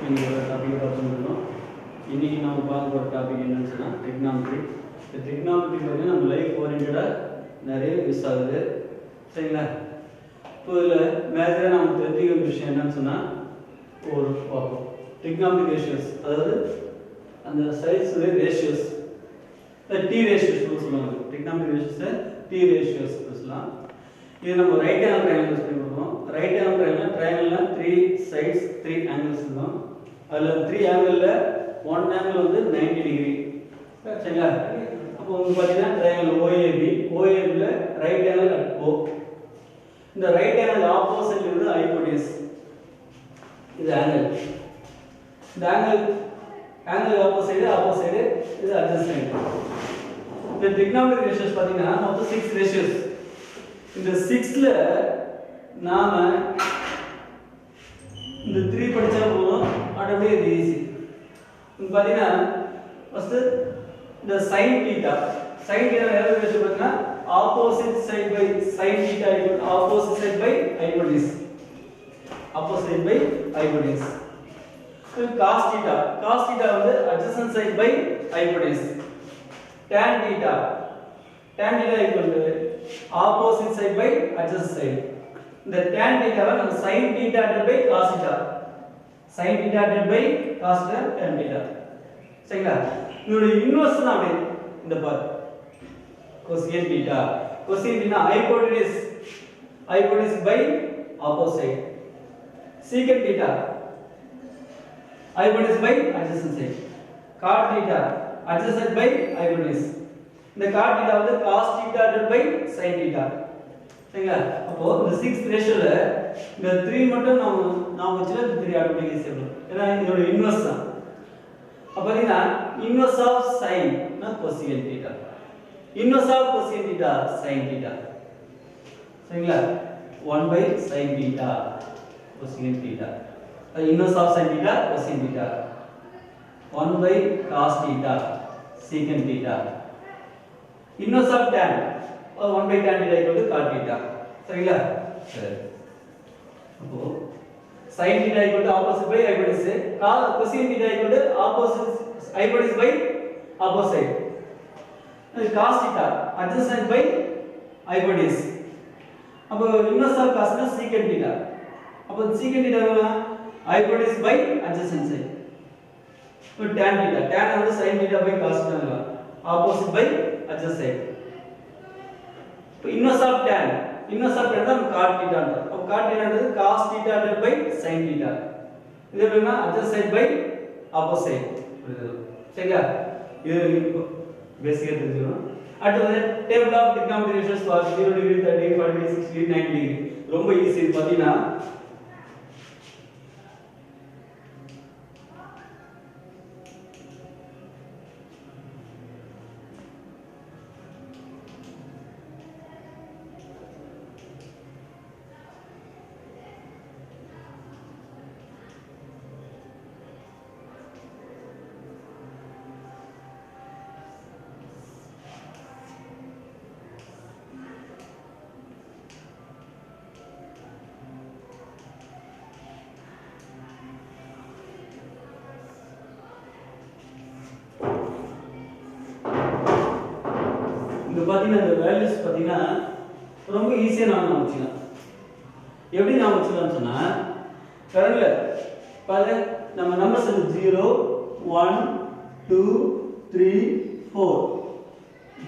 இன்னைக்கு டாபிக் பார்த்துருந்தோம். இன்றைக்கி நம்ம பார்க்க போகிற டாபிக் என்னன்னு சொன்னால் ட்ரிக்னாமெட்ரி. இந்த ட்ரிக்னாமெட்ரி பார்த்தீங்கன்னா நம்ம லைஃப் ஓரியன்டாக நிறைய யூஸ் ஆகுது. சரிங்களா? இப்போ இதில் மேஜராக நம்ம தெரிஞ்சுக்கிற விஷயம் என்னன்னு சொன்னால் ஒரு பார்ப்போம். ட்ரிக்னாமெட்ரி ரேஷியோஸ், அதாவது அந்த சைஸுடைய ரேஷியோஸ், டி ரேஷியோஸ்னு சொல்லுவாங்க. ட்ரிக்னாமெட்ரி ரேஷியோஸை டி ரேஷியோஸ் சொல்லலாம். இது நம்ம ரைட் ஆங்கிள் ட்ரையாங்கிள் யூஸ் பண்ணி கொடுப்போம். ரைட் ஆங்கிள் ட்ரையாங்கிள்னா 3 sides 3 angles இருக்கும். அதில் 3 ஆங்கிளில் 1 ஆங்கிள் வந்து 90 டிகிரி. சரிங்களா? அப்போ உங்களுக்கு பார்த்தீங்கன்னா ட்ரையாங்கிள் ஓஏபியில் ரைட் ஆங்கிள் அட் ஓ. இந்த ரைட் ஆங்கிள் ஆப்போசிட் இருந்து ஹைபோடெனியூஸ். இது ஆங்கிள். இந்த ஆங்கிள் ஆப்போசைடு இது அட்ஜஸ்டன்ட். இந்த ட்ரிக்னாமெட்ரி ரேஷியோஸ் பார்த்தீங்கன்னா மொத்தம் 6 ரேஷியோஸ். இந்த 6ல நாம இந்த 3 படிச்சா போதும், ஆட்டோமேட்டிக் ஈஸி. இப்போ பார்த்தீங்கன்னா ஃபர்ஸ்ட் இந்த sin θ எவ்வளவு ரேஷியோ பார்த்தீங்கன்னா opposite side by sin θ opposite side by hypotenuse. cos θ வந்து adjacent side by hypotenuse. tan θ equal to opposite side by adjacent side. இந்த tan θ வை நம்ம sin θ divided by cos θ, tan θ. சரிங்களா? இதோட இன்வெர்ஸ் தான் அப்படியே இந்த பார் cosine θ. cosine θ hypotenuse by opposite. secant θ hypotenuse by adjacent side. cot θ adjacent by hypotenuse. இந்த cot θ வந்து cos θ divided by sin θ. சரிங்களா? அப்போ இந்த 6th ரேஷியோல இந்த 3 மட்டும் நாம வச்சா 3 ஆட்டோமேட்டிக்கா சேரும். ஏன்னா இதோட இன்வெர்ஸ் தான். அப்ப பாத்தீங்கன்னா இன்வெர்ஸ் ஆஃப் sin னா cosine θ. Inverse of cosine θ sin θ. சரிங்களா? 1 by sin θ cosine θ. Inverse of sin θ cosine θ. 1 by cos θ secant θ. Inverse of tan 1 by tan θ equal to cot θ. சரிங்களா? சரி. அப்போ sin θ equal to opposite by hypotenuse, cosine θ equal to opposite hypotenuse by opposite. cos θ adjacent by hypotenuse. அப்போ inverse of cos னா secant θ. அப்போ secant θ எவ்வளவு? hypotenuse by adjacent side. So tan வந்து sin θ by cos θ opposite by adjacent side. So inverse of tan தான் cot θ ன்றது. அப்ப cot θ ன்றது cos θ divided by sin θ. இது எப்படின்னா adjacent side by opposite. சரிங்களா? இது பேசிக்கா தெரிஞ்சுக்கணும். அடுத்து table of trigonometry ratios for 0 degree 30 40 60 90 degree. ரொம்ப ஈஸி. இது பாத்தீங்கன்னா இந்த பாத்தீங்கன்னா இந்த வேல்யூஸ் பாத்தீங்கன்னா ரொம்ப ஈஸியா நாம வச்சுக்கலாம். எப்படி நாம வச்சுக்கலாம்னு சொன்னா கரண்ட்ல பாருங்க நம்ம நம்பர்ஸ் 0 1 2 3 4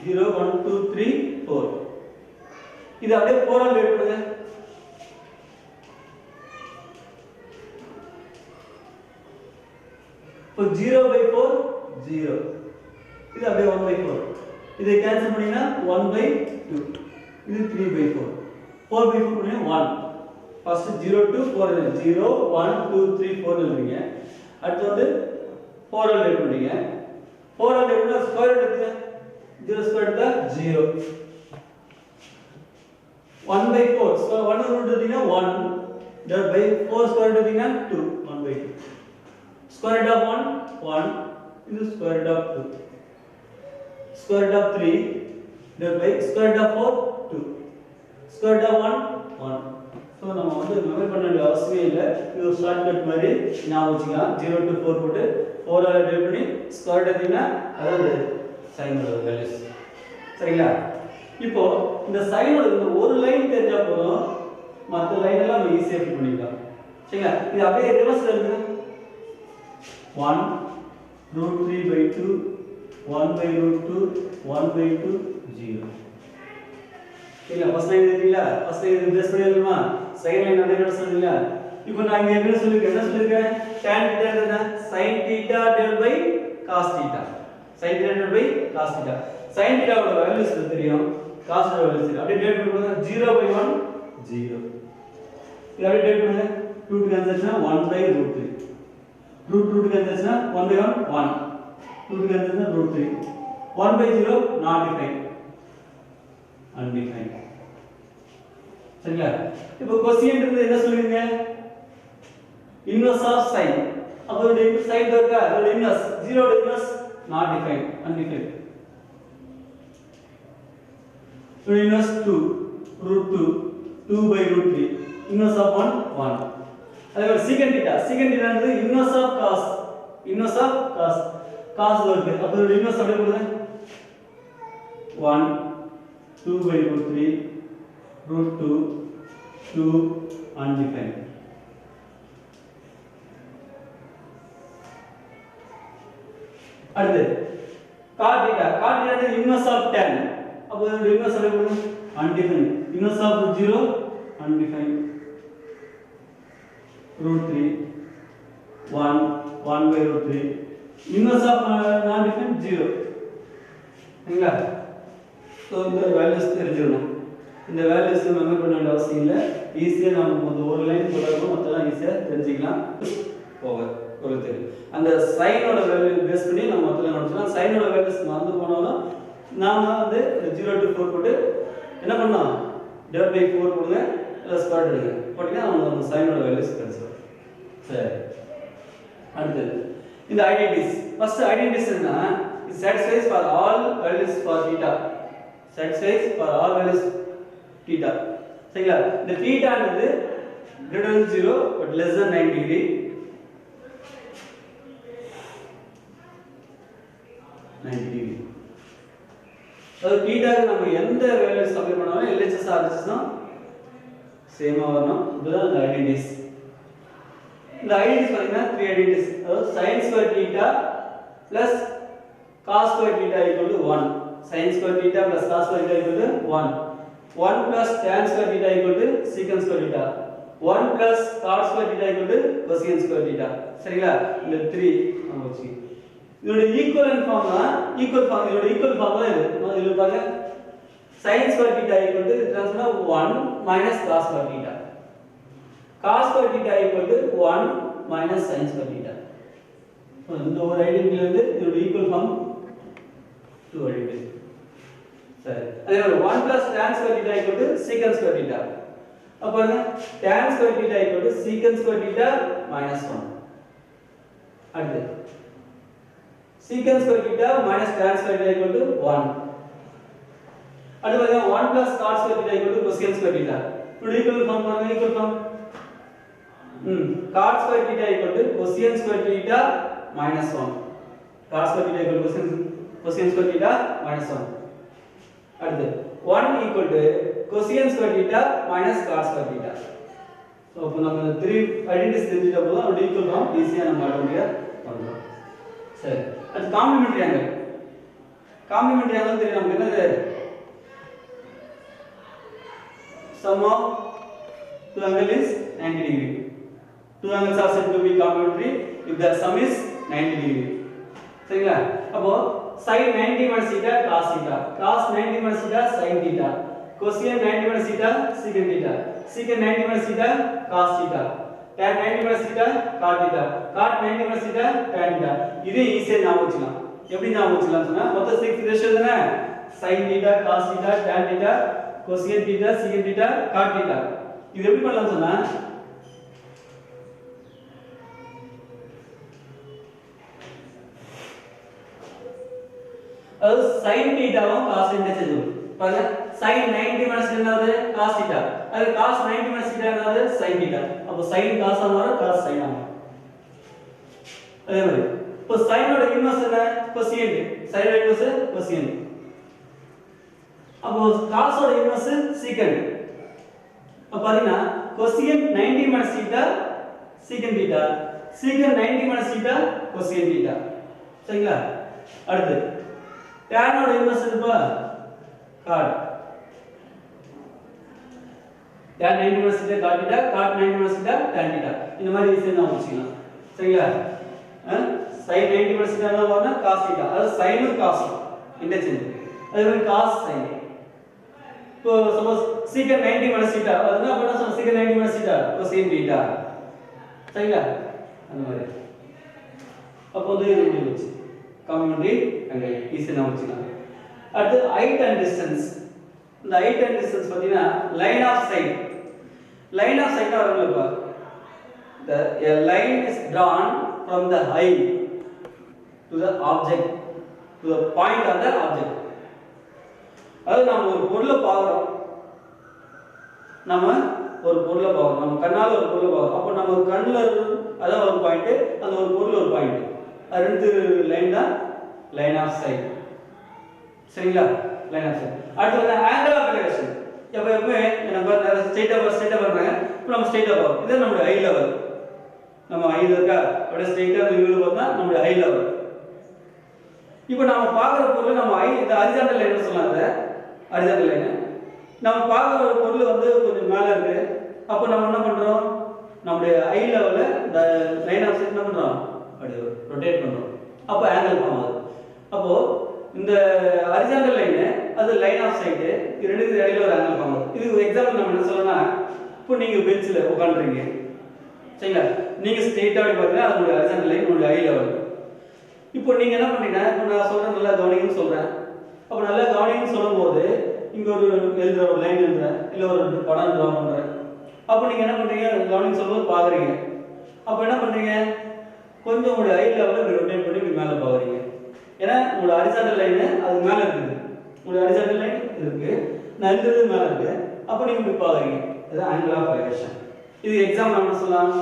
0 1 2 3 4 இது அப்படியே 4 ஆல் டிவைட் பண்ணுங்க. இப்போ 0/4 0. இது அப்படியே 1/4. இதை கேன்சல் பண்ணினா 1/2. இது 3/4. 4/4 பண்ணீங்க 1. ஃபர்ஸ்ட் 0 to 4 0 1 2 3 4 எழுதுறீங்க. அடுத்து வந்து 4 ஆல் டிவைட் பண்ணீங்க. 4 ஆல் டிவைட் பண்ணா ஸ்கொயர் எடுத்து 0 ஸ்கொயர் எடுத்தா 0. 1/4 ஸ்கொயர் 1 ரூட் எடுத்தீங்கன்னா 1 டிவைட் பை 4 ஸ்கொயர் எடுத்தீங்கன்னா 2 1/2. Square root of 1 1. இது square root of 2. square root of 3 divided by square root of 4 2 square root of 1 1. So நம்ம வந்து மெமரி பண்ண வேண்டிய அவசியம் அவசியம் இல்லை. இது ஒரு ஷார்ட்கட் மாதிரி ஞாபகம் வச்சுக்கலாம். 0 to 4 போட்டு 4 ஆல டிவைட் பண்ணி ஸ்கொயர் எடுத்தீங்கன்னா அதாவது சைனோட வேல்யூஸ். சரிங்களா? இப்போ இந்த சைனோட இந்த ஒரு லைன் தெரிஞ்சா போதும், மற்ற லைன் எல்லாம் நம்ம ஈஸியா ஃபிட் பண்ணிக்கலாம். சரிங்களா? இது அப்படியே ரிவர்ஸ்ல இருக்கு. 1 √3/2 1/√2 1/2 0. சரிங்களா? ஃபர்ஸ்ட் லைன் தெரியுங்களா? ஃபர்ஸ்ட் லைன் ரிப்ளேஸ் பண்ணிடலாமா? செகண்ட் லைன் அதே மாதிரி சொல்லுங்க. இப்போ நான் இங்க என்ன சொல்லிருக்கேன்? tan θ என்ன? sin θ divided by cos θ. sin θ divided by cos θ. sin θ ஓட வேல்யூஸ் தெரியும், cos θ வேல்யூஸ் தெரியும். அப்படியே டிவைட் பண்ணுங்க. 0/1 0. இது அப்படியே டிவைட் பண்ணுங்க. 2 க்கு கேன்சல்னா 1/√3. √2 க்கு கேன்சல்னா 1/1 1. 2 க்கு கேன்சல்னா √3. 1/0 not defined. undefined. சரிங்களா? இப்போ கோஷியன்ட் இருந்து என்ன சொல்லுவீங்க? Inverse of sin. அப்போ இது sin இருக்கா? அதோட இன்வெர்ஸ் 0 ஓட inverse not defined, undefined. So inverse 2 √2 2/√3 inverse of 1 1. அதே மாதிரி secant θ வந்து inverse of cos வருது. அப்போ இதோட இன்வெர்ஸ் அப்படியே போடுங்க. 1 2/√3 √2 2 undefined. அடுத்து cot θ வந்து inverse of tan. அப்போ இதோட இன்வெர்ஸ் அப்படியே போடுங்க. undefined. inverse of 0 undefined. √3 1 1/√3 inverse of non-defined 0. சரிங்களா? ஸோ இந்த வேல்யூஸ் தெரிஞ்சிடணும். இந்த வேல்யூஸ் மெமரி பண்ண வேண்டிய அவசியம் இல்லை. ஈஸியாக நம்ம ஒரு லைன் போடுறோம், மற்றெல்லாம் ஈஸியாக தெரிஞ்சுக்கலாம். ஓவர் ஒரு தெரியும். அந்த சைனோட வேல்யூ பேஸ் பண்ணி நம்ம மொத்தம் நினச்சோம். சைனோட வேல்யூஸ் மறந்து போனாலும் நாம் வந்து 0 to 4 போட்டு என்ன பண்ணோம்? டிவைட் பை 4 போடுங்க, இல்லை ஸ்கொயர் எடுங்க. போட்டிங்கன்னா நம்ம சைனோட வேல்யூஸ் கிடைச்சிடும். சரி, அடுத்தது இந்த ஐடென்டிட்டிஸ். ஃபர்ஸ்ட் ஐடென்டிட்டிஸ் என்ன? It satisfies for all values for theta. satisfies for all values theta. சரிங்களா? இந்த theta ன்றது greater than 0 but less than 90 degree. 90 degree. அது theta க்கு நம்ம எந்த வேல்யூஸ் அப்ளை பண்ணாலும் LHS RHS தான் சேமா வரணும். இதுதான் அந்த ஐடென்டிட்டிஸ். இந்த ஐடென்டிட்டிஸ் பாத்தீங்கன்னா 3 ஐடென்டிட்டிஸ். அதாவது sin square theta plus cos square theta equal to 1. sin square theta plus cos square theta equal to 1. 1 plus tan square theta equal to secant square theta. 1 plus cot square theta equal to cosecant square theta. சரிங்களா? இந்த 3 நம்ம வச்சு இதோட equivalent form தான் இதோட equal form தான் இது. இதுல பாருங்க sin square theta equal to transform 1 minus cos square theta. cos square theta equal to 1 minus sin square theta. இந்த ஒரு ஐடென்டிட்டில இருந்து இதோட ஈக்குவல் ஃபார்ம் 2 ஐடென்டிட்டி. சரி, அதே மாதிரி 1 plus tan square theta equal to secant square theta. அப்ப பாருங்க tan square theta equal to secant square theta minus 1. அடுத்து secant square theta minus tan square theta equal to 1. அடுத்து பாருங்க 1 plus cot square theta equal to cosecant square theta. இதோட equal form பாருங்க, equal form cot square theta equal to cosecant square theta minus 1. cot square theta equal to cosecant square theta minus 1. அடுத்து 1 equal to cosecant square theta minus cot square theta. So இப்போ நம்ம 3 identities தெரிஞ்சிட்ட போது அதோட equal form ஈஸியா நம்ம ஆட்டோமேட்டிக்கா பண்ணலாம். சரி, அடுத்து காம்ப்ளிமெண்டரி ஆங்கிள். காம்ப்ளிமெண்டரி ஆங்கிள் தெரியும் நமக்கு என்னது? sum of two angles is 90 degree. Two angles are said to be complementary if the sum is 90 degree. சரிங்களா? அப்போ sin 90 minus theta cos theta, cos 90 minus theta sin theta, cosecant 90 minus theta secant theta, secant 90 minus theta cos theta, tan 90 minus theta cot theta, cot 90 minus theta tan theta. இது ஈஸியா ஞாபகம் வச்சுக்கலாம். எப்படி ஞாபகம் வச்சுக்கலாம் சொன்னா மொத்தம் 6 ரேஷியோ தானே? sin theta cos theta tan theta cosecant theta secant theta cot theta. இது எப்படி பண்ணலாம் சொன்னா அது sin thetaவும் cos theta சேர்ந்துரும். பாருங்க sin 90 minus என்னது? cos theta. அது cos 90 minus theta என்னது? sin theta. அப்ப அப்போ sin cos ஆ மாறும் cos sin ஆ மாறும். அதே மாதிரி இப்போ sin ஓட இன்வெர்ஸ் என்ன cosine sin ஓட இன்வெர்ஸ் cosine அப்போ cos ஓட இன்வெர்ஸ் secant அப்ப பாத்தீங்கன்னா cosine 90 minus theta secant theta secant 90 minus theta cosine theta சரிங்களா அடுத்து tan ஓட இன்வெர்ஸ் என்னப்பா cot tan 90 minus theta cot theta cot 90 minus theta tan theta இந்த மாதிரி ஈஸியா நான் வச்சுக்கலாம் சரிங்களா sin 90 minus theta என்ன வரும்னா cos theta அது sin உம் cos இன்டர்சேஞ்ச் அதே மாதிரி cos sin இப்போ சப்போஸ் secant 90 minus theta அதுனா அப்ப என்ன சொல்றோம் secant 90 minus theta cosine theta சரிங்களா அந்த மாதிரி அப்போ வந்து இது எப்படி வச்சு காம்ப்ளிமெண்டரி அங்கே ஈஸியா நான் வச்சுக்கலாம் அடுத்து height and distance இந்த height and distance பாத்தீங்கன்னா line of sight வரும்லப்பா a line is drawn from the eye to the object to the point of the object அதாவது நாம ஒரு பொருளை பார்க்கறோம் நம்ம கண்ணால ஒரு பொருளை பார்க்கறோம் அப்ப நம்ம கண்ணுல அதான் ஒரு பாயிண்ட் அந்த ஒரு பொருள் ஒரு பாயிண்ட் அது ரெண்டு லைன் தான் லைன் ஆஃப் சைட் சரிங்களா லைன் ஆஃப் சைட் அடுத்து வந்து ஆங்கிள் ஆஃப் எலிவேஷன் எப்பவுமே நம்ம ஸ்ட்ரைட்டா பண்றாங்க இப்போ நம்ம ஸ்ட்ரைட்டா பார்ப்போம் இது நம்மளுடைய ஐ லெவல் நம்ம ஐல இருக்கா அப்படியே ஸ்ட்ரைட்டா அந்த வியூல பார்த்தா நம்மளுடைய ஐ லெவல் இப்போ நாம பார்க்குற பொருள் நம்ம ஐ இந்த ஹரிசாண்டல் லைன் சொல்லலாம் ஹரிசாண்டல் லைன் நம்ம பார்க்குற பொருள் வந்து கொஞ்சம் மேலே இருக்கு அப்போ நம்ம என்ன பண்றோம் நம்மளுடைய ஐ லெவல்ல இந்த லைன் ஆஃப் சைட் என்ன பண்றோம் அப்படியே ரொட்டேட் பண்றோம் அப்போ ஆங்கிள் ஃபார்ம் ஆகுது அப்போ இந்த ஹரிசாண்டல் லைன் அது லைன் ஆஃப் சைட் இது ரெண்டுக்கு இடையில ஒரு ஆங்கிள் ஃபார்ம் ஆகுது இது எக்ஸாம்பிள் நம்ம என்ன சொல்லணும்னா இப்போ நீங்க பெஞ்சில் உட்காந்துறீங்க சரிங்களா நீங்க ஸ்ட்ரெயிட்டா அப்படி பார்த்தீங்கன்னா அது உங்களுடைய ஹரிசாண்டல் லைன் உங்களுடைய ஐ லெவல் இப்போ நீங்க என்ன பண்றீங்க இப்போ நான் சொல்றேன் நல்லா கவனிங்கன்னு சொல்றேன் அப்போ நல்லா கவனிங்கன்னு சொல்லும்போது இங்க ஒரு எழுதுற ஒரு லைன் எழுதுறேன் இல்ல ஒரு படம் டிரா பண்றேன் அப்போ நீங்க என்ன பண்றீங்க கவனிங்க சொல்லும்போது பாக்குறீங்க அப்போ என்ன பண்றீங்க கொஞ்சம் உங்களுடைய ஐ லெவலில் ரொட்டேட் பண்ணி இப்படி மேலே பாக்குறீங்க ஏன்னா உங்களோட ஹரிசாண்டல் லைன் அது மேலே இருக்குது உங்களுடைய ஹரிசாண்டல் லைன் இருக்கு நான் எழுதுறது மேலே இருக்கு அப்போ நீங்க இப்படி பாக்குறீங்க இதுதான் ஆங்கிள் ஆஃப் எலிவேஷன் இது எக்ஸாம் நம்ம சொல்லலாம்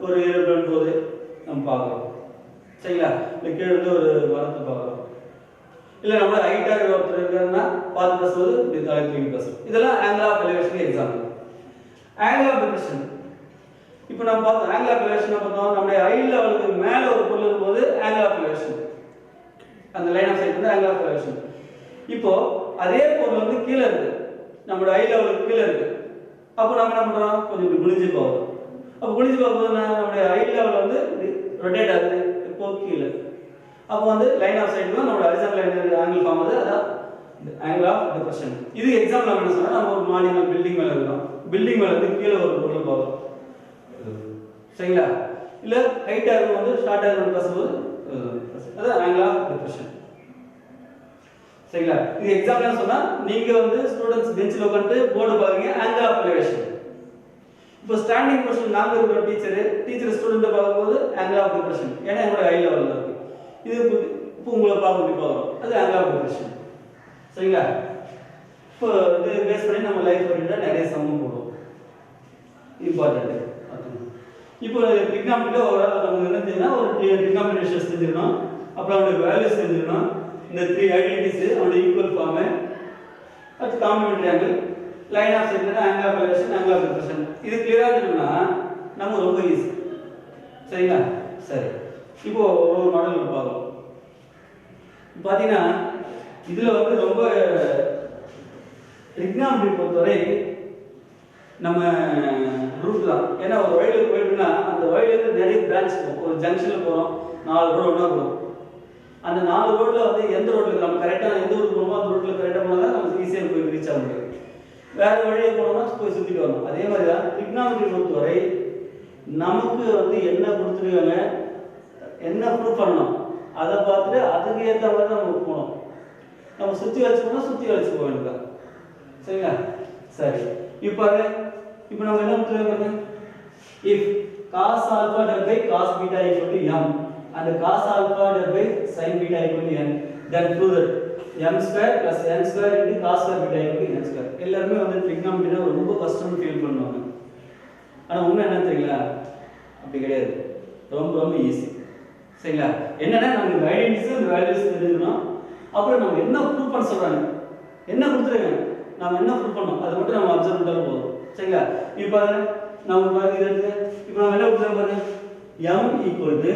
ஒரு ஏரோப்ளேன் போது நம்ம பார்க்குறோம் சரிங்களா இல்லை கீழே இருந்து ஒரு மரத்தை பார்க்குறோம் இல்லை நம்ம ஹைட்டாக ஒருத்தர் இருக்காருன்னா பார்த்து பேசுவது இப்படி தலை தூக்கி பேசுவோம் இதெல்லாம் angle of elevation example angle of depression இப்போ நம்ம பார்த்தோம் ஆங்கிள் ஆஃப் எலிவேஷன் பார்த்தோம் நம்மளுடைய ஐ லெவலுக்கு மேலே ஒரு பொருள் இருக்கும்போது ஆங்கிள் ஆஃப் எலிவேஷன் அந்த லைன் ஆஃப் சைட் வந்து ஆங்கிள் ஆஃப் எலிவேஷன் இப்போ அதே பொருள் வந்து கீழே இருக்கு நம்மளோட ஐ லெவலுக்கு கீழே இருக்கு அப்போ நம்ம என்ன பண்றோம் கொஞ்சம் இப்படி குனிஞ்சு போவோம் அப்போ குனிஞ்சு பார்க்கும்போது நம்மளுடைய ஐ லெவல் வந்து ரொட்டேட் ஆகுது இப்போ கீழே அப்போ வந்து லைன் ஆஃப் சைட் தான் நம்மளோட ஹரிசாண்டல் லைன் ஆங்கிள் ஃபார்ம் ஆகுது அதான் ஆங்கிள் ஆஃப் டிப்ரெஷன் இது எக்ஸாம்பிள் நம்ம என்ன சொன்னா நம்ம ஒரு மாடி மேல பில்டிங் மேல இருக்கோம் பில்டிங் மேல இருந்து கீழே ஒரு பொருள் பார்க்குறோம் சரிங்களா இல்ல ஹைட்டா இருக்கும் வந்து ஷார்ட்டா இருக்கும் பேசும்போது அதான் ஆங்கிள் ஆஃப் டிப்ரெஷன் சரிங்களா இது எக்ஸாம்பிள் சொன்னா நீங்க வந்து ஸ்டூடண்ட்ஸ் பெஞ்சில் உட்கார்ந்து போர்டு பாருங்க ஆங்கிள் ஆஃப் எலிவேஷன் இப்போ ஸ்டாண்டிங் பொசிஷன் நாங்க இருக்கிற டீச்சர் ஸ்டூடெண்ட் பார்க்கும்போது ஆங்கிள் ஆஃப் டிப்ரெஷன் ஏன்னா என்னோட ஹை லெவல்ல இருக்கு இது இப்போ உங்களை பார்க்குறோம் அது ஆங்கிள் ஆஃப் டிப்ரெஷன் சரிங்களா இப்போ இது பேஸ் பண்ணி நம்ம லைஃப் பண்ணிட்டா நிறைய சம்மம் போடுவோம் இம்பார்ட்டன்ட் இப்போ ட்ரிக்னாமெட்ரியில் ஒரு நமக்கு என்ன தெரியும்னா ஒரு ட்ரிக்னாமெட்ரி ரேஷியோஸ் தெரிஞ்சிடணும் அப்புறம் அவனுடைய வேல்யூஸ் தெரிஞ்சிடணும் இந்த 3 ஐடென்டிட்டிஸ் அவனுடைய ஈக்குவல் ஃபார்ம் அடுத்து complementary angle line of sight angle of elevation angle of depression இது கிளியரா இருக்குன்னா நம்ம ரொம்ப ஈஸி சரிங்களா சரி இப்போ ஒரு மாடல் பார்க்கலாம் பாத்தீங்கன்னா இதுல வந்து ரொம்ப ட்ரிக்னாமெட்ரி பொறுத்தவரை நம்ம ரூட் தான் ஏன்னா ஒரு வழியில் போயிட்டுன்னா அந்த வழியிலேருந்து நிறைய பிரான்ச் போகும் ஒரு ஜங்ஷனில் போகிறோம் 4 ரோடு ஒன்றா போகும் அந்த 4 ரோட்ல வந்து எந்த ரோட்ல நம்ம கரெக்டாக எந்த ஊருக்கு போகணுமோ அந்த ரோட்ல கரெக்டாக போனால் தான் நமக்கு ஈஸியாக போய் ரீச் ஆக முடியும் வேற வழியை போனோம்னா போய் சுற்றிட்டு வரணும் அதே மாதிரி தான் ட்ரிக்னாமெட்ரி பொறுத்தவரை நமக்கு வந்து என்ன கொடுத்துருக்காங்க என்ன ப்ரூவ் பண்ணணும் அதை பார்த்துட்டு அதுக்கு ஏற்ற மாதிரி தான் நம்ம போகணும் நம்ம சுற்றி வச்சுக்கணும் சுற்றி வச்சு போக வேண்டியதான் சரிங்களா சரி இப்போ நம்ம என்ன கொடுத்துருக்காங்க if cos alpha divided by cos beta equal to m and cos alpha divided by sin beta equal to n then prove that m square plus n square into cos square beta equal to n square எல்லாரும் வந்து trigonometry ரொம்ப கஷ்டம்னு feel பண்ணுவாங்க ஆனா உண்மை என்னன்னு தெரியுங்களா? அப்படி கிடையாது. ரொம்ப ரொம்ப ஈஸி. சரிங்களா? என்னன்னா நமக்கு ஐடென்டிட்டிஸ் அண்ட் வேல்யூஸ் தெரிஞ்சுக்கணும். அப்புறம் நம்ம என்ன ப்ரூவ் பண்ண சொல்றாங்க, என்ன கொடுத்துருக்காங்க, நம்ம என்ன ப்ரூவ் பண்ணோம் அதை மட்டும் நம்ம அப்சர்வ் பண்ணாலும் போதும். சரிங்களா? இப்போ நம்ம பாருங்க இது இருக்கு. இப்போ நம்ம என்ன கொடுத்துருக்கோம் பாருங்க, m equal to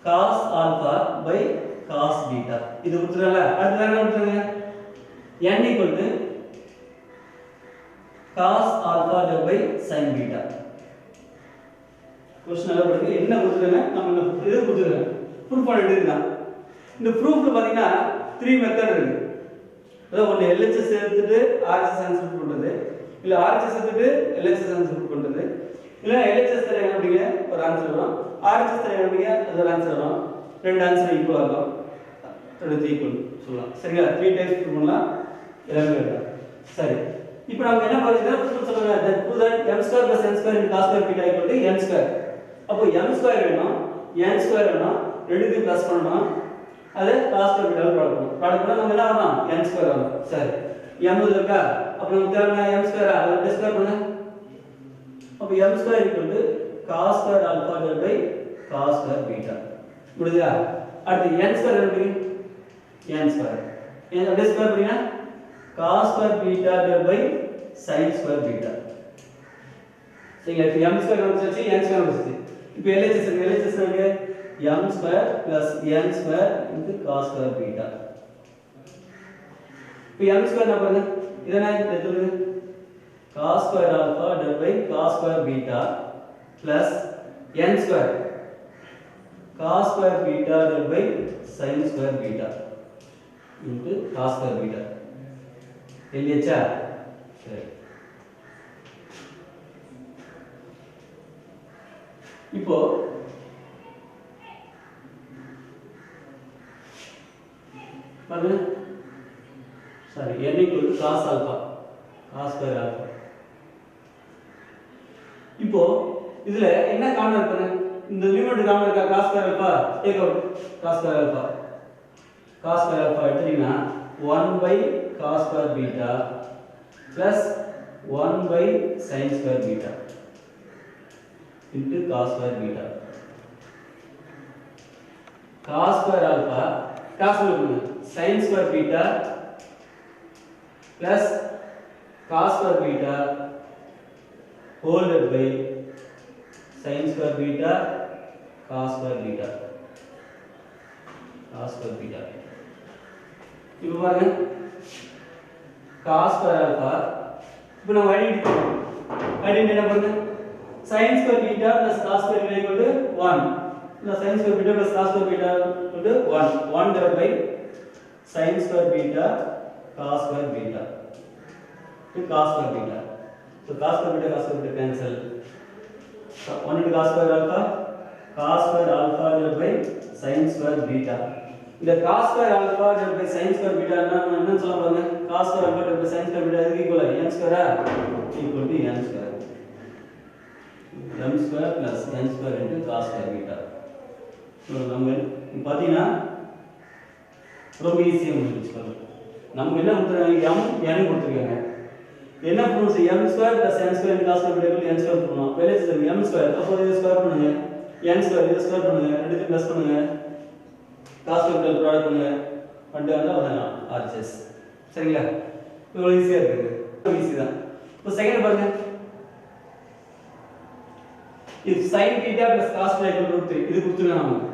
cos alpha by cos beta இது கொடுத்துருக்கல. அடுத்து வேற என்ன கொடுத்துருங்க, n equal to cos alpha by sin beta. Question எல்லாம் படிங்க, என்ன கொடுத்துருங்க, நம்ம இது கொடுத்துருங்க ப்ரூஃப் பண்ணிட்டு இருக்கலாம். இந்த ப்ரூஃப்ல பாத்தீங்கன்னா 3 மெத்தட் இருக்கு. அதாவது ஒன்னு LHS எடுத்துட்டு RHS ஆன்சர் பண்றது, இல்ல RHS எடுத்துட்டு LHS ஆன்சர் பண்றது, இல்ல LHS தரங்க அப்படிங்க ஒரு ஆன்சர் வரும், RHS தரங்க அப்படிங்க அது ஒரு ஆன்சர் வரும். ரெண்டு ஆன்சர் ஈக்குவலா இருக்கும், ரெண்டு ஈக்குவல் சொல்லலாம். சரிங்களா? 3 டைப்ஸ் ப்ரூவ் பண்ணலாம், எல்லாமே எழுதலாம். சரி, இப்போ நம்ம என்ன பண்ணுறோம், ப்ரூஃப் சொல்லுங்க that prove that m square plus n square into cos square beta equal to n square. அப்போ m square வேணும், n square வேணும், ரெண்டுத்தையும் ப்ளஸ் பண்ணணும், அது cos square beta ப்ராடக்ட் பண்ணணும். ப்ராடக்ட் பண்ணா நம்ம என்ன வரணும், n square வரும். சரி, m இருக்கா, அப்போ நமக்கு தேவையான m square அதை ஸ்கொயர் பண்ணுங்க. அப்போ m square equal to cos square alpha divided by cos square beta. முடிஞ்சா? அடுத்து n square எப்படி, n square n அப்படியே ஸ்கொயர் பண்ணீங்கன்னா cos square beta divided by sin square beta. சரிங்களா? இப்போ m square வந்துச்சு, n square வந்துச்சு. இப்போ LHS இருக்கு, m square plus n square into cos square beta. இப்போ m square என்ன பண்ணுது, இதனா எடுத்துது cos square alpha divided by cos square beta plus n square cos square beta divided by sin square beta into cos square beta. இல்லையா? சரி, இப்போ பாருங்க, sorry n equal to cos alpha cos square alpha. இப்போ இதுல என்ன common இருக்கு, இந்த limit common இருக்கா, cos square alpha take out cos square alpha. cos square alpha எடுத்தீங்கன்னா 1 by cos square beta plus 1 by sin square beta into cos square beta. cos square alpha cos பண்ணுங்க sin square beta plus cos square beta whole divided by sin square beta cos square beta cos square beta. இப்போ பாருங்க cos square alpha, இப்போ நம்ம identity என்ன பண்ணுங்க, sin square beta plus cos square beta equal to 1. இந்த sin square beta plus cos square beta equal to 1 divided by sin square beta cos square beta to cos square beta. So cos square beta cancel. So 1 into cos square alpha divided by sin square beta. இந்த cos square alpha divided by sin square beta என்ன சொல்ல போறீங்க, cos square alpha divided by sin square beta எதுக்கு equal, n square equal to n square. m square plus n square into cos square beta. So நம்ம பாத்தீங்கன்னா ரொம்ப ஈஸியா முடிச்சுக்கலாம். நம்ம என்ன கொடுத்துருக்காங்க, m n கொடுத்துருக்காங்க. என்ன proof, m square plus n square into cos square beta equal to n square பண்ணனும். வெளிய சொல்லுங்க m square, அப்போ இத ஸ்கொயர் பண்ணுங்க, n square இத ஸ்கொயர் பண்ணுங்க, ரெண்டுத்தையும் ப்ளஸ் பண்ணுங்க, cos square beta ப்ராடக்ட் பண்ணுங்க, பண்ணிட்டு வந்தா RHS. சரிங்களா? இவ்வளவு ஈஸியா இருக்குது, ஈஸி தான். இப்போ செகண்ட் பாருங்க, if sin theta plus cos theta equal to √3 இது கொடுத்துருங்க நமக்கு,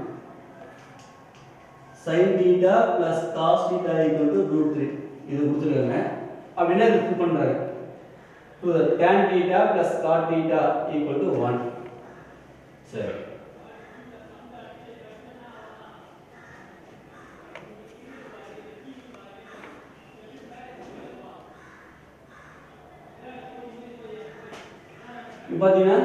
sin theta plus cos theta equal to √3 இது கொடுத்துருக்காங்க. அப்படின்னா இது ப்ரூவ் பண்றாங்க, to the tan theta plus cot theta equal to 1. சரி, இப்போ பாத்தீங்கன்னா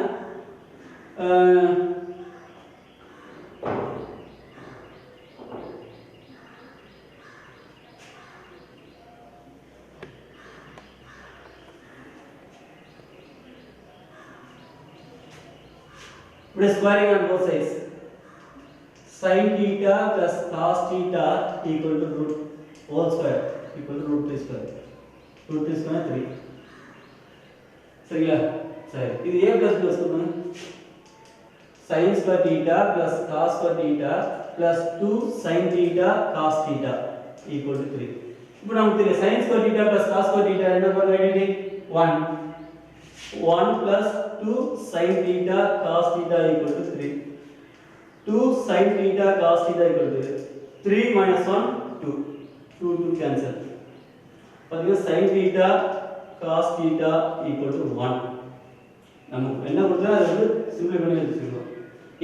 we are squaring on both sides. Sin theta plus cos theta equal to root whole square equal to √3 square. √3 square 3. சரிங்களா? சரி இது a plus b சொல்லுங்க sin square theta plus cos square theta plus 2 sin theta cos theta equal to 3. இப்போ நமக்கு தெரியும் sin square theta plus cos square theta என்ன பண்ண 1 plus 2 sin theta cos theta equal to 3. 2 sin theta cos theta equal to 3 minus 1 2 cancel. பாத்தீங்கன்னா sin theta cos theta equal to 1. நமக்கு என்ன கொடுத்தா அது வந்து சிம்பிள் பண்ணி வச்சுக்கணும்.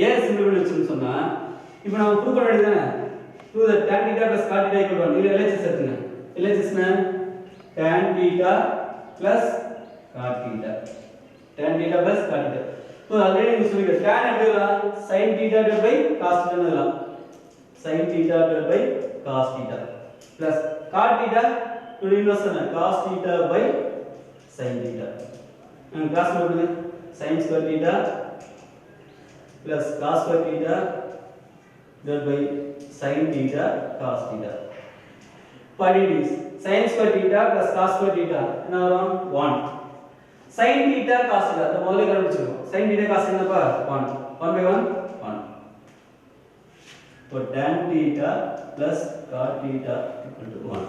ஏன் சிம்பிள் பண்ணி வச்சுக்கணும் சொன்னா இப்போ நாம ப்ரூவ் பண்ண வேண்டியதானே prove that tan theta plus cot theta equal to 1. இது LHS எடுத்துங்க. LHS என்ன tan theta plus cot theta. tan theta plus cot theta. So already நீங்க சொல்லுங்க tan எழுதலாம் sin theta divided by cos theta எழுதலாம். sin theta divided by cos theta plus cot theta to inverse என்ன cos theta by sin theta. நம்ம cross பண்ணுங்க sin square theta plus cos square theta divided by sin theta cos theta. What it is? Sin square theta plus cos square theta என்ன வரும் 1. sin theta cos theta அந்த முதல்ல கண்டுபிடிச்சிருக்கோம். sin theta cos என்னப்பா 1. 1 by 1 1. So tan theta plus cot theta equal to 1.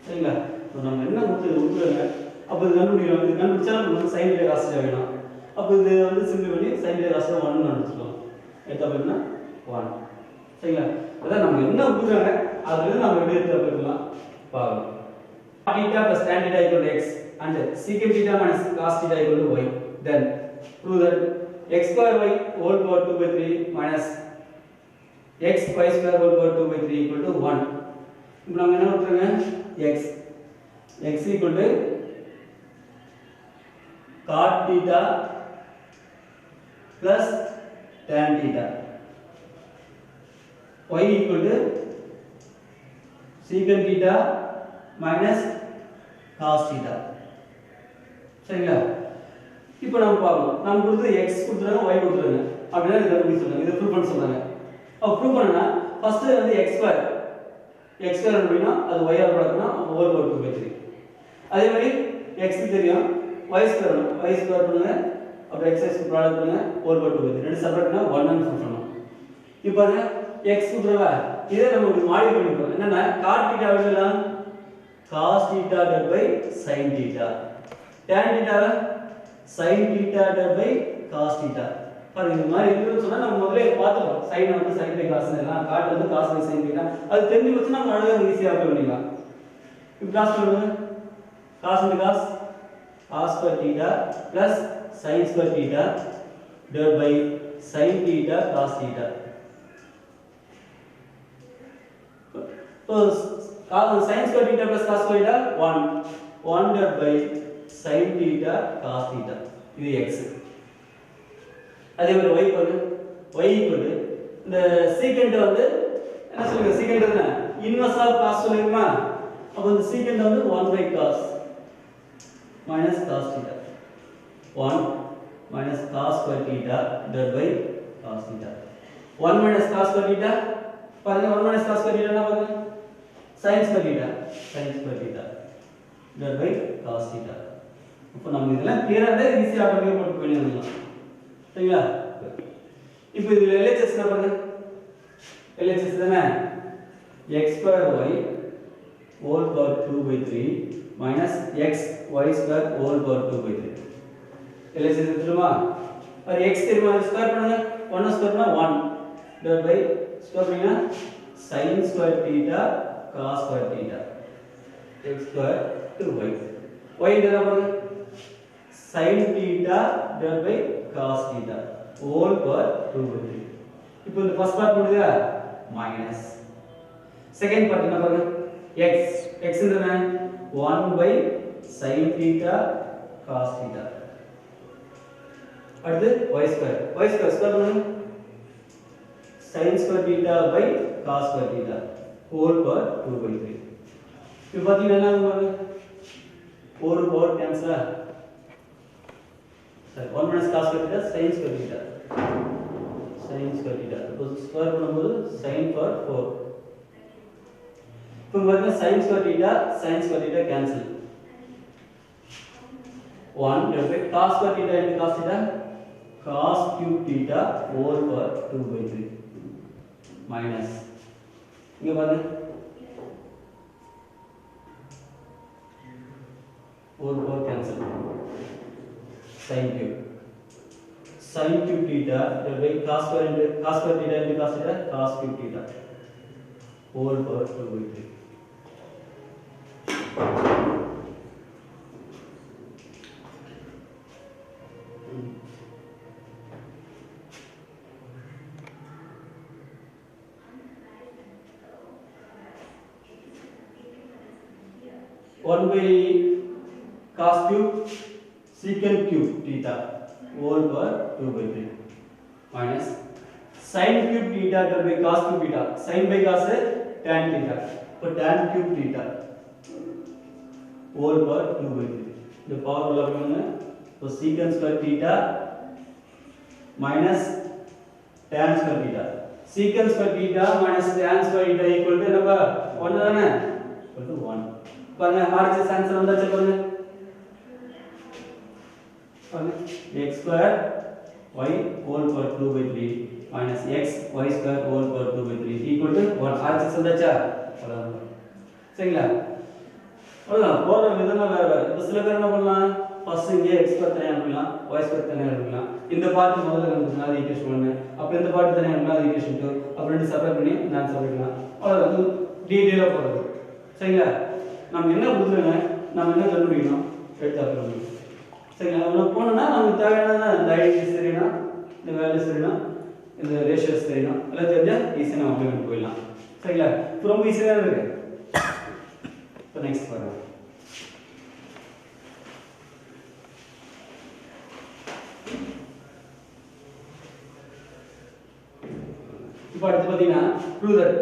சரிங்களா? இப்போ நம்ம என்ன கொடுத்துருங்க அப்போ இது கண்டுபிடிக்கணும். இது கண்டுபிடிச்சா நமக்கு sin theta cos theta வேணும். அப்போ இது வந்து சிம்பிள் பண்ணி sin theta cos theta 1 ன்னு கண்டுபிடிச்சிடலாம். எடுத்தா அப்படின்னா 1. சரிங்களா? அதான் நம்ம என்ன கொடுக்குறாங்க அதுல நம்ம எப்படி எடுத்து போயிடலாம் பாருங்க. cot theta plus tan theta equal to x and secant theta minus cos theta equal to y. Then prove that x square y whole power 2 by 3 minus x y square whole power 2 by 3 equal to 1. இப்போ நம்ம என்ன கொடுத்துருங்க x equal to cot theta plus tan theta, y equal to secant theta minus cos theta. சரிங்களா? இப்போ நம்ம பார்ப்போம். நம்ம கொடுத்தது x கொடுத்துறாங்க y கொடுத்துறாங்க. அப்படினா இது கண்டுபிடிக்க சொல்றாங்க. இது ப்ரூவ் பண்ண சொல்றாங்க. அப்ப ப்ரூவ் பண்ணனா ஃபர்ஸ்ட் வந்து x ஸ்கொயர் அப்படினா அது y ஆல் ப்ராடக்ட்னா ஹோல் பவர் 2 பை 3. அதே மாதிரி x க்கு தெரியும் y ஸ்கொயர் பண்ணுங்க அப்புறம் x க்கு ப்ராடக்ட் பண்ணுங்க ஹோல் பவர் 2 பை 3. ரெண்டு செப்பரேட்னா 1 ன்னு சொல்லணும். இப்போ பாருங்க x கொடுத்துறவா இதை நம்ம இப்படி மாடிஃபை பண்ணிப்போம். என்னன்னா cot theta எழுதலாம் cos theta divided by sin theta. tan theta sin theta divided by cos theta. பாருங்க இந்த மாதிரி இருக்குன்னு சொன்னா நம்ம முதல்ல பார்த்தோம். sin வந்து sin by cos எல்லாம் cot வந்து cos by sin theta. அது தெரிஞ்சு வச்சு நம்ம அழகா ஈஸியா அப்ளை பண்ணிடலாம். இப்போ கிளாஸ் பண்ணுங்க. cos into cos square theta plus sin square theta divided by sin theta cos theta. So sin square theta plus cos square theta 1 divided by sin theta cos theta. இது x. அதே மாதிரி y பாருங்க y equal to இந்த secant வந்து என்ன சொல்லுங்க secant என்ன inverse of cos சொல்லுமா. அப்ப இந்த secant வந்து 1 by cos minus cos theta. 1 minus cos square theta divided by cos theta. 1 minus cos square theta பாருங்க 1 minus cos square theta என்ன பாருங்க sin square theta divided by cos theta. இப்போ நம்ம இதெல்லாம் கிளியரா இருந்தா ஈஸியா ஆட்டோமேட்டிக்கா போட்டு போயிடலாம். சரிங்களா? இப்போ இதுல LHS என்ன பாருங்க LHS தானே x square y whole power 2 by 3 minus x y square whole power 2 by 3. LHS தெரியுமா? அது x தெரியுமா? ஸ்கொயர் பண்ணுங்க 1 ஸ்கொயர் பண்ணா 1 divided by ஸ்கொயர் பண்ணா sin square theta cos square theta x square to y. y என்ன பாருங்க sin theta divided by cos theta whole power 2 by 3. இப்போ இந்த ஃபர்ஸ்ட் பார்ட் முடியுதா மைனஸ் செகண்ட் பார்ட் என்ன பாருங்க x என்ன 1 by sin theta cos theta. அடுத்து y square square பண்ணுங்க sin square theta by cos square theta whole power 2 by 3. இப்போ பாத்தீங்கன்னா என்ன ஆகும் ஒரு பவர் கேன்சல் சரி 1 minus cos square theta sin square theta இப்போ ஸ்கொயர் பண்ணும்போது sin power 4. இப்போ பாத்தீங்கன்னா sin square theta cancel 1 divided by cos square theta into cos theta, cos cube theta whole power 2 by 3 minus இங்க பாருங்க whole power cancel sin cube theta divided by cos square theta into cos theta, cos cube theta whole power 2 by 3. One by cos cube secant cube theta whole power 2 by 3 minus sin cube theta divided by cos cube theta. Sin by cos है tan theta. तो tan cube theta whole power 2 by 3. the power वाला भी होना है तो secant square theta minus tan square theta. secant square theta minus tan square theta equal to number 1 தானே equal to 1. பாருங்க RHS answer வந்தாச்சு பாருங்க x square y whole power 2 by 3 minus x y square whole power 2 by 3 equal to 1. RHS வந்தாச்சா அவ்வளவுதான் சரிங்களா அவ்வளவுதான் போற விதம் வேற வேற இப்ப சில பேர் என்ன பண்ணலாம் ஃபர்ஸ்ட் இங்க x ஸ்கொயர் தனியா எடுக்கலாம் y ஸ்கொயர் தனியா எடுக்கலாம் இந்த பார்ட் முதல்ல கண்டுபிடிச்சா அது ஈக்குவேஷன் 1 அப்புறம் இந்த பார்ட் தனியா எடுக்கலாம் அது ஈக்குவேஷன் 2 அப்புறம் ரெண்டு செப்பரேட் பண்ணி நான் சொல்லிக்கலாம் அவ்வளவுதான் டீடைலா போறது சரிங்களா நம்ம என்ன புரிஞ்சுங்க நம்ம என்ன கண்டுபிடிக்கணும் எடுத்து அப்புறம் சரிங்களா நம்ம போனோம்னா நமக்கு தேவையான இந்த ஐடென்டிட்டி சரினா இந்த வேல்யூ சரினா இந்த ரேஷியோஸ் சரினா எல்லாம் தெரிஞ்சா ஈஸியா நம்ம அப்ளை பண்ணி போயிடலாம் சரிங்களா ரொம்ப ஈஸியா இருக்கு இப்போ நெக்ஸ்ட் பாருங்க இப்போ அடுத்து பாத்தீங்கன்னா prove that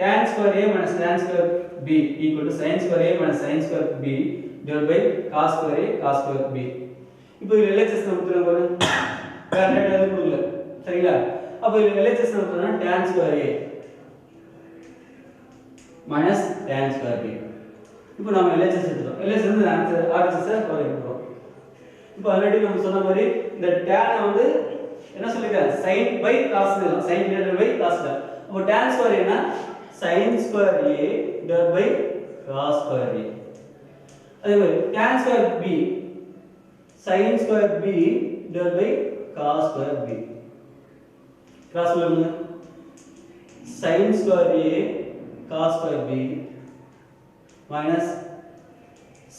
tan square a minus tan square b equal to sin square a minus sin square b divided by cos square a cos square b. இப்போ இது LHS கொடுத்துறேன் பாருங்க வேற எதுவும் கொடுக்கல சரிங்களா அப்போ இது LHS கொடுத்தா tan square a minus tan square b. இப்போ நாம LHS எடுத்துறோம் LHS வந்து ஆன்சர் RHS வரையறுக்கிறோம். இப்போ ஆல்ரெடி நம்ம சொன்ன மாதிரி இந்த tan வந்து என்ன சொல்லிருக்காங்க sin by cos தான் sin divided by cos தான். அப்போ tan square என்ன sin square a divided by cos square a. அதே மாதிரி tan square b sin square b divided by cos square b. Cross பண்ணுங்க sin square a cos square b minus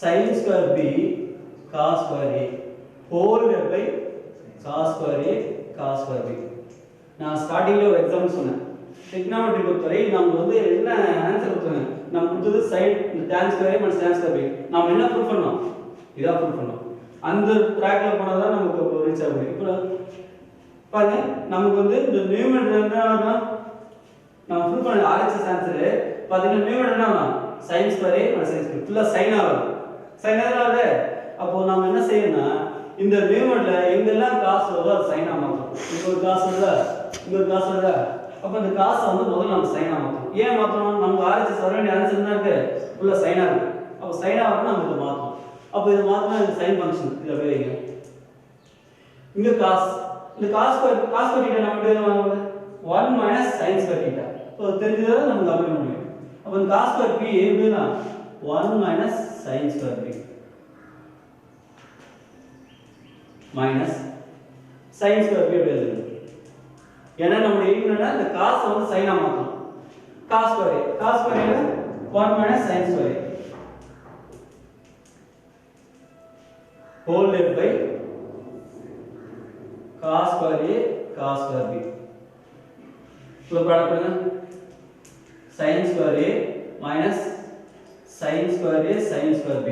sin square b cos square a whole divided by cos square a cos square b. நான் ஸ்டார்டிங்ல ஒரு example சொன்னேன் trigonometry பொறுத்தவரை நம்ம வந்து என்ன answer கொடுத்தாங்க நம்ம கொடுத்தது sin tan square a minus tan square b நாம என்ன ப்ரூஃப் பண்ணோம் இதா ப்ரூஃப் பண்ணோம் அந்த ட்ராக்ல போனா தான் நமக்கு ரீச் ஆக முடியும். இப்போ பாருங்க நமக்கு வந்து இந்த நியூமரேட்டர் என்னன்னா நம்ம ப்ரூஃப் பண்ண RHS ஆன்சர் பாத்தீங்கன்னா நியூமரேட்டர் என்னன்னா sin square a minus sin square ஃபுல்லா sin ஆகும் sin ஆகுது. அப்போ நாம என்ன செய்யணும்னா இந்த நியூமரேட்டர்ல எங்கெல்லாம் காசு வருதோ அது sin ஆ மாத்தணும். இங்க ஒரு காசு வருதா இங்க ஒரு காசு வருதா அப்ப இந்த காசை வந்து முதல்ல நம்ம sin ஆ மாத்தணும். ஏன் மாத்தணும் நமக்கு RHS வர வேண்டிய ஆன்சர் என்ன இருக்கு ஃபுல்லா sin ஆ இருக்கு. அப்ப sin ஆ வரணும் நம்ம இத மாத்தணும். அப்ப இத மாத்தினா இது sin ஃபங்க்ஷன் இத அப்படியே வைங்க. இங்க cos இந்த cos theta நம்ம என்ன வாங்குறது 1 minus sin square theta. So தெரிஞ்சதா நமக்கு அப்ளை பண்ண முடியும். அப்ப இந்த cos square b எப்படினா 1 minus sin square b minus sin square b எப்படி எழுதுறது ஏன்னா நம்ம எய்ம் என்னன்னா இந்த cos வந்து sin ஆ மாத்தணும். cos square a 1 minus sin square a whole divided by cos square a cos square b. இப்போ ப்ராடக்ட் பண்ணுங்க sin square a minus sin square a sin square b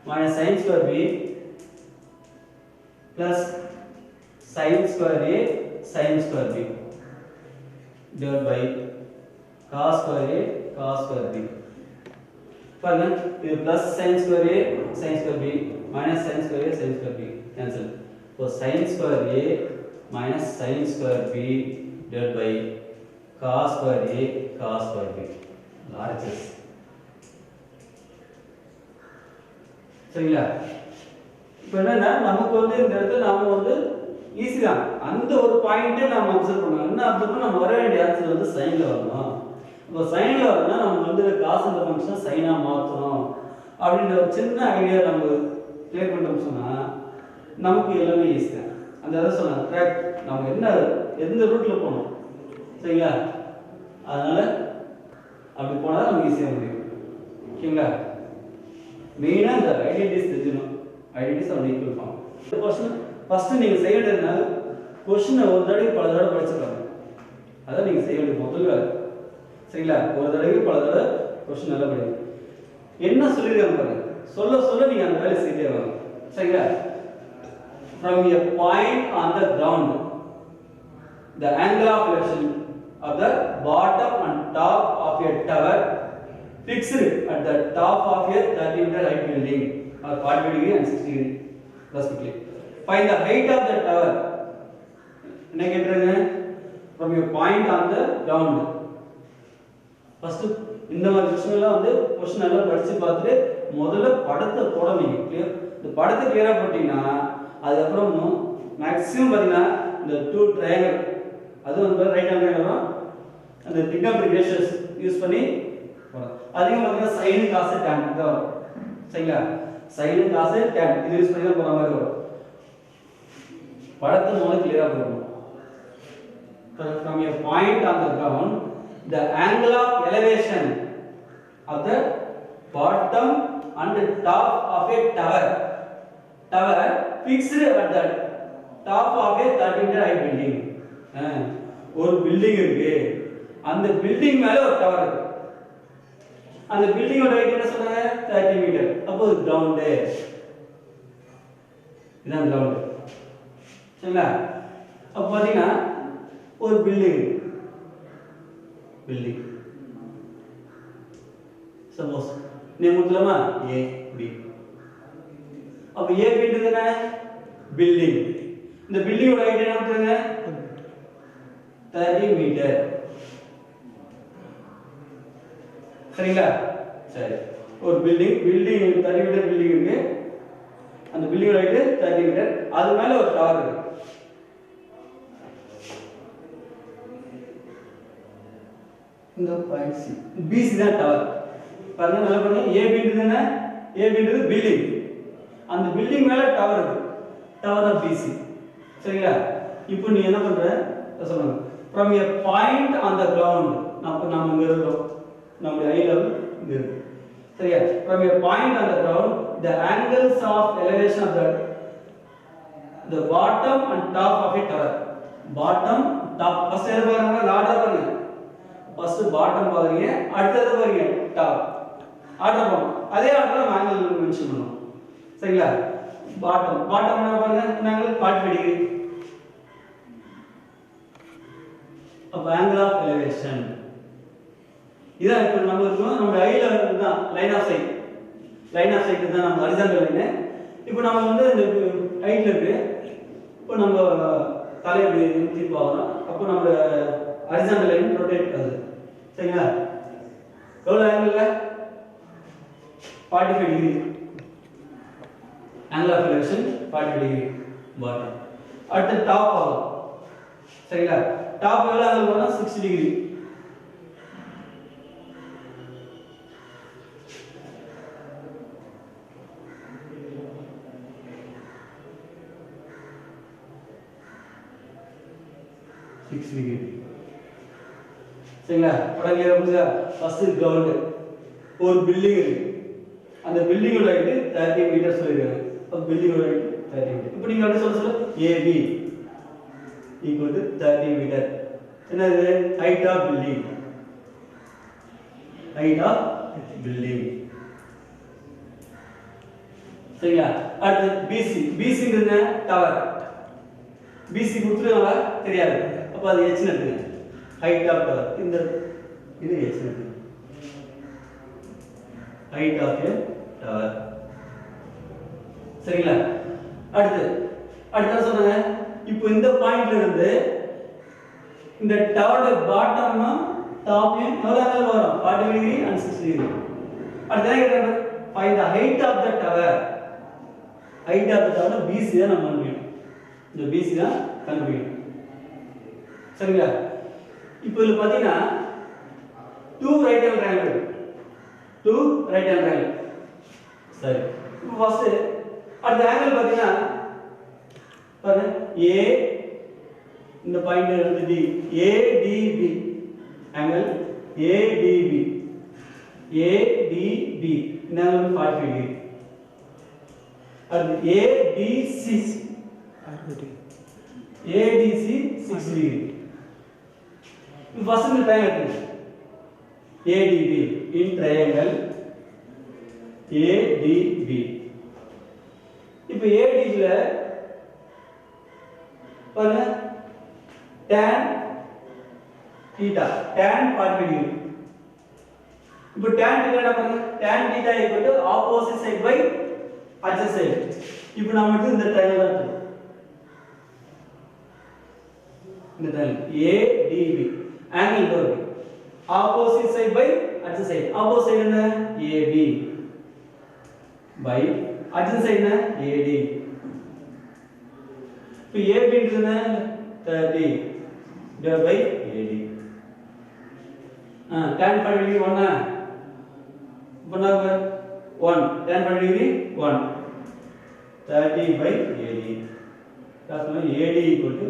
minus sin square b plus sin square a sin square b divided by cos square a cos square b. பாருங்க இது plus sin square a sin square b minus sin square a sin square b cancel. So sin square a minus sin square b divided by cos square a cos square b RHS சரிங்களா இப்போ என்னன்னா நமக்கு வந்து இந்த இடத்துல நாம வந்து easy தான், அந்த ஒரு பாயிண்ட்டே நம்ம அப்சர்வ் பண்ணணும். என்ன அப்சர்வ் பண்ணா நம்ம வர வேண்டிய ஆன்சர் வந்து சைன்ல வரணும். இப்போ சைன்ல வரணும்னா நம்ம வந்து காசுன்ற ஃபங்க்ஷனை சைனா மாற்றணும் அப்படின்ற ஒரு சின்ன ஐடியா நம்ம கிளியர் பண்ணிட்டோம்னு சொன்னா நமக்கு எல்லாமே ஈஸி தான். அந்த இதை சொன்னாங்க ட்ராக் நம்ம என்ன எந்த ரூட்ல போகணும் சரிங்களா, அதனால அப்படி போனால் நமக்கு ஈஸியாக முடியும். ஓகேங்களா, மெயினாக இந்த ஐடென்டிட்டிஸ் தெரிஞ்சிடும். ஐடென்டிட்டிஸ் அவன் ஈக்குவல் ஃபார்ம். இந்த கொஸ்டின் ஃபஸ்ட்டு நீங்கள் செய்ய வேண்டியதுனா கொஸ்டினை ஒரு தடவை பல தடவை படிச்சுருக்காங்க, அதான் நீங்கள் செய்ய வேண்டிய முதல் வேலை சரிங்களா. ஒரு தடவை பல தடவை கொஸ்டின் நல்லா படிங்க. என்ன சொல்லியிருக்காங்க பாருங்க, சொல்ல சொல்ல நீங்கள் அந்த வேலையை செய்தே வரணும் சரிங்களா. From a point on the ground, the angle of elevation of the bottom and top of a tower fixed at the top of a 30-meter height building or 40 degree and 60 degree respectively. Find the height of the tower. என்ன கேட்குறாங்க, from a point on the ground. First இந்த மாதிரி கொஸ்டின்லாம் வந்து question எல்லாம் படிச்சு பார்த்துட்டு முதல்ல படத்தை போடணும். கிளியர், இந்த படத்தை கிளியரா போட்டீங்கன்னா அதுக்கப்புறம் மேக்ஸிமம் பார்த்தீங்கன்னா இந்த 2 ட்ரையாங்கிள் அது வந்து ரைட் ஹேண்ட் ட்ரையாங்கிள் அந்த டிக்னோமெட்ரிக் ரேஷியோஸ் யூஸ் பண்ணி போகிறோம். அதிகம் பார்த்தீங்கன்னா சைனு காசு டேன் தான் வரும் சரிங்களா. சைனு காசு டேன் இது யூஸ் பண்ணி தான் போகிற மாதிரி வரும். படத்தை முதல்ல கிளியராக போடணும். From a point on the ground, the angle of elevation of the bottom and the top of a tower fixed at the top of a 30-meter high building. ஒரு பில்டிங் இருக்கு, அந்த பில்டிங் மேல ஒரு டவர் இருக்கு, அந்த பில்டிங்கோட height என்ன சொல்றாங்க 30 metre. அப்போ கிரவுண்ட் இதான் கிரவுண்ட் சரிங்களா. அப்போ பாத்தீங்கன்னா ஒரு பில்டிங் சப்போஸ் நேம் கொடுக்கலாமா ஏ பி. அப்ப ஏ பி என்ன பில்டிங், இந்த பில்டிங்கோட ஹைட் என்ன கொடுத்தாங்க 30 மீட்டர் சரிங்களா. சரி, ஒரு பில்டிங் 30 மீட்டர் பில்டிங் இருக்கு, அந்த பில்டிங்கோட ஹைட் 30 மீட்டர், அது மேல ஒரு டவர் இருக்கு. இந்த பாயிண்ட் சி பிசி தான் டவர். பாருங்க நல்லா பாருங்க, ஏபின்றது என்ன, ஏபின்றது பில்டிங், அந்த பில்டிங் மேல டவர் இருக்கு, டவர் ஆஃப் பிசி சரிங்களா. இப்போ நீ என்ன பண்ற சொல்லுங்க, from a point on the ground நம்ம இங்க இருக்கோம், நம்மளுடைய ஐ லெவல் இங்க இருக்கு சரியா. from a point on the ground, the angles of elevation of the bottom and top of a tower. bottom top first எது பாருங்க, ஆர்டர் பாருங்க. ஃபர்ஸ்ட் பாட்டம் பாருங்க, அடுத்தது பாருங்க டாப். ஆர்டர் பண்ணும், அதே ஆர்டர்ல ஆங்கிள் மென்ஷன் பண்ணனும் சரிங்களா. பாட்டம் என்ன பாருங்க, ஆங்கிள் 40 டிகிரி. அப்ப ஆங்கிள் ஆஃப் எலிவேஷன் இதான் இப்போ நம்ம இருக்கோம், நம்ம ஐ லெவல் தான் லைன் ஆஃப் சைட் தான் நம்ம ஹரிசாண்டல் லைன். இப்போ நம்ம வந்து இந்த ஹைட்ல இருக்கு, இப்போ நம்ம தலையை இப்படி நிறுத்தி பார்க்கறோம், அப்போ நம்ம ஹரிசாண்டல் லைன் ரொட்டேட் ஆகுது சரிங்களா. எவ்வளவு angle 45 degree, angle of elevation 45 degree bottom. அடுத்து டாப் ஆகும் சரிங்களா. டாப் எவ்வளவு ஆங்கிள் வரும் 60 டிகிரி. சரிங்களா. படம் கிளியரா புரியுதா. ஃபர்ஸ்ட் கிரவுண்ட், ஒரு பில்டிங் இருக்கு, அந்த பில்டிங்கோட ஹைட் 30 மீட்டர் சொல்லிருக்காங்க. அப்ப பில்டிங்கோட ஹைட் 30 மீட்டர். இப்போ நீங்க அப்படியே சொல்ல AB equal to 30 மீட்டர். என்னது ஹைட் ஆஃப் பில்டிங், சரிங்களா. அடுத்து BC என்ன டவர், BC கொடுத்துருவாங்களா தெரியாது, அப்ப அது H எடுத்துங்க. ஹைட் ஆஃப் டவர் இந்த இது H எடுத்துங்க, ஹைட் ஆஃப் a டவர் சரிங்களா. அடுத்து சொன்னாங்க, இப்போ இந்த பாயிண்ட்ல இருந்து இந்த டவரோட பாட்டம்னா டாப்லயும் எவ்வளவு ஆங்கிள் வரும் 40 டிகிரி and 60 டிகிரி. அடுத்து என்ன கேக்குறாங்க, find the height of the tower. Height of the டாப்ல BC தான் நம்ம கண்டுபிடிக்கணும். இந்த BC தான் கண்டுபிடிக்கணும். சரிங்களா? இப்போ இதுல பாத்தீங்கன்னா 2 right angle triangle. 2 right angle triangle. சரி. இப்போ ஃபர்ஸ்ட் அந்த ஆங்கிள் பாத்தீங்கன்னா பாருங்க A இந்த பாயிண்ட் வந்து D ADB angle ADB ADB இந்த ஆங்கிள் 45 டிகிரி. அடுத்து ADC ADC 6 டிகிரி. இப்போ ஃபர்ஸ்ட் இந்த triangle ADB in triangle ADB. இப்போ ADB ல பாருங்க tan theta tan 45 டிகிரி. இப்போ tan theta என்ன பாருங்க tan theta equal to opposite side by adjacent side. இப்போ நாம எடுத்து இந்த ட்ரையாங்கிள் தான் இந்த ட்ரையாங்கிள் ADB angle வரும் opposite side by adjacent side. opposite side என்ன AB by adjacent side என்ன AD. இப்போ AB என்ன 30 divided by AD. tan 45 degree 1 இப்போ நம்ம 1 tan 45 degree 1 30 by AD. that's why AD equal to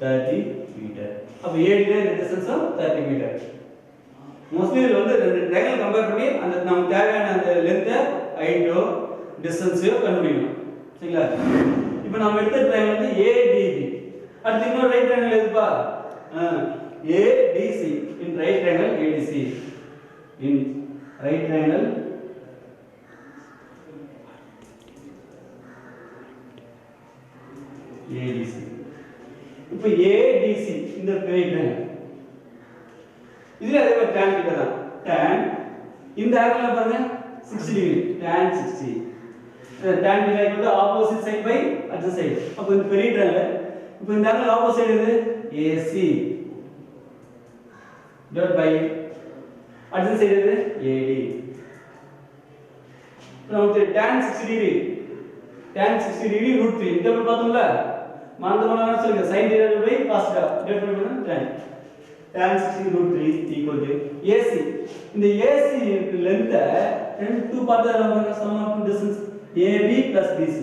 30 meter. அப்ப AD ல distance of 30 meter. Mostly இது வந்து ரெண்டு ட்ரையாங்கிள் கம்பேர் பண்ணி அந்த நமக்கு தேவையான அந்த லெந்த் ஹைட்டோ டிஸ்டன்ஸோ கண்டுபிடிக்கணும். சரிங்களா? இப்போ நாம எடுத்த ட்ரையாங்கிள் வந்து ADB. அடுத்து இன்னொரு ரைட் ட்ரையாங்கிள் எதுப்பா? ADC. in right triangle ADC. in right triangle ADC. இப்போ ADC இந்த ரைட் ட்ரையாங்கிள் இதுல அதே மாதிரி tan theta தான். tan இந்த ஆங்கிள் பாருங்க 60 degree tan 60. tan theta equal to opposite side by adjacent side. அப்ப இந்த பெரிய ட்ரையாங்கிள் இப்போ இந்த ஆங்கிள் ஆப்போசிட் சைடு எது AC divided by adjacent side எது AD. நமக்கு tan 60 டிகிரி tan 60 டிகிரி √3 இந்த பக்கம் பார்த்தோம்ல மறந்துட்டோம்னா சொல்லுங்க sin theta by cos theta divided by tan tan 60 √3 equal to AC. இந்த AC லெந்த் ரெண்டு பார்ட் தான் sum of distance AB plus BC.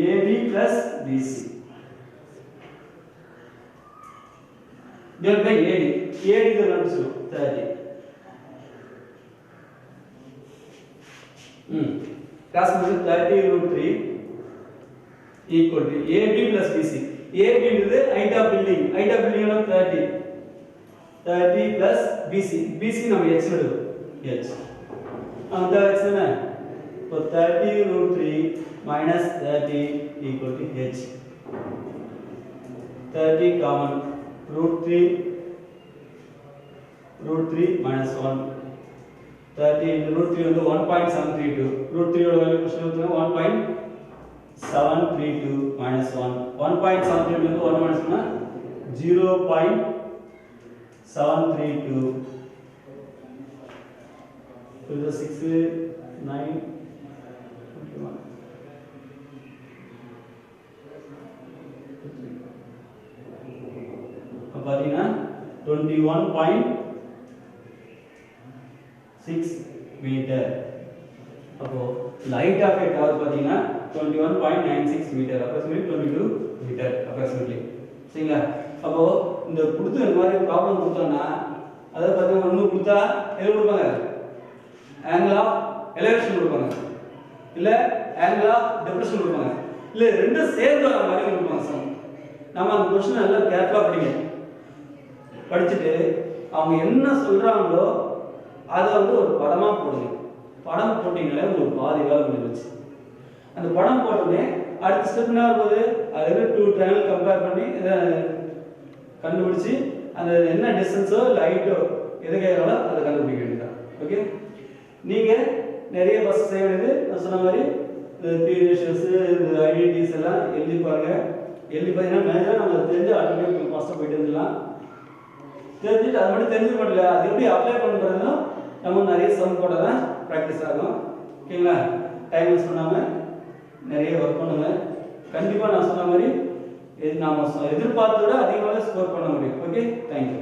AB plus BC divided by AD. AD க்கு என்ன சொல்லுவோம் 30. cos 30 √3 equal to AB plus BC. AB is height of building. height of building is 30. 30 plus BC. BC நம்ம h எடுவோம். h. அந்த h என்ன? இப்போ 30 √3 minus 30 equal to h. 30 common √3 minus 1. 30 into √3 வந்து 1.732. √3 ஓட value question வந்து 1.732 minus 1. 1.732 வந்து 1 minus 1 0.732. So the 6 9 21. அப்ப பாத்தீங்கன்னா 21.6 மீட்டர். அப்போ height of a tower பாத்தீங்கன்னா 21.96 மீட்டர், approximately 22 மீட்டர் approximately. சரிங்களா? அப்போ இந்த கொடுத்து இந்த மாதிரி ப்ராப்ளம் கொடுத்தோம்னா அதை பார்த்தீங்கன்னா ஒன்று கொடுத்தா எது கொடுப்பாங்க? ஆங்கிள் ஆஃப் எலிவேஷன் கொடுப்பாங்க, இல்லை ஆங்கிள் ஆஃப் டெப்ரெஷன் கொடுப்பாங்க, இல்லை ரெண்டும் சேர்ந்து வர மாதிரி கொடுப்பாங்க. சம் நம்ம அந்த கொஸ்டின் நல்லா கேர்ஃபுல்லாக படிச்சுட்டு அவங்க என்ன சொல்கிறாங்களோ அதை வந்து ஒரு படமாக போடுங்க. படம் போட்டிங்கனாலே உங்களுக்கு பாதி வேலை முடிஞ்சிச்சு. அந்த படம் போட்டோடனே அடுத்த ஸ்டெப் என்ன வரும்போது அது 2 ட்ரையாங்கிள் கம்பேர் பண்ணி இதை கண்டுபிடிச்சி அந்த என்ன டிஸ்டன்ஸோ இல்லை ஹைட்டோ எது கேட்கறாங்களோ அதை கண்டுபிடிக்க வேண்டியதான். ஓகே, நீங்கள் நிறைய பஸ் செய்ய வேண்டியது நான் சொன்ன மாதிரி பி ரேஷியோஸு ஐடென்டிட்டிஸ் எல்லாம் எழுதி பாருங்கள். எழுதி பார்த்தீங்கன்னா மேஜராக நம்ம தெரிஞ்சு ஆட்டோமேட்டிக் ஃபாஸ்ட்டாக போயிட்டு இருந்துடலாம். தெரிஞ்சுட்டு அது மட்டும் தெரிஞ்சு மட்டும் இல்லை, அது எப்படி அப்ளை பண்ணுறதுன்னா நம்ம நிறைய சம் போட தான் ப்ராக்டிஸ் ஆகும். ஓகேங்களா? டைம் வேஸ்ட் பண்ணாம நிறைய ஒர்க் பண்ணுங்க. கண்டிப்பா நான் சொன்ன மாதிரி நாம எதிர்பார்த்ததை விட அதிகமாக ஸ்கோர் பண்ண முடியும். Okay, thank you.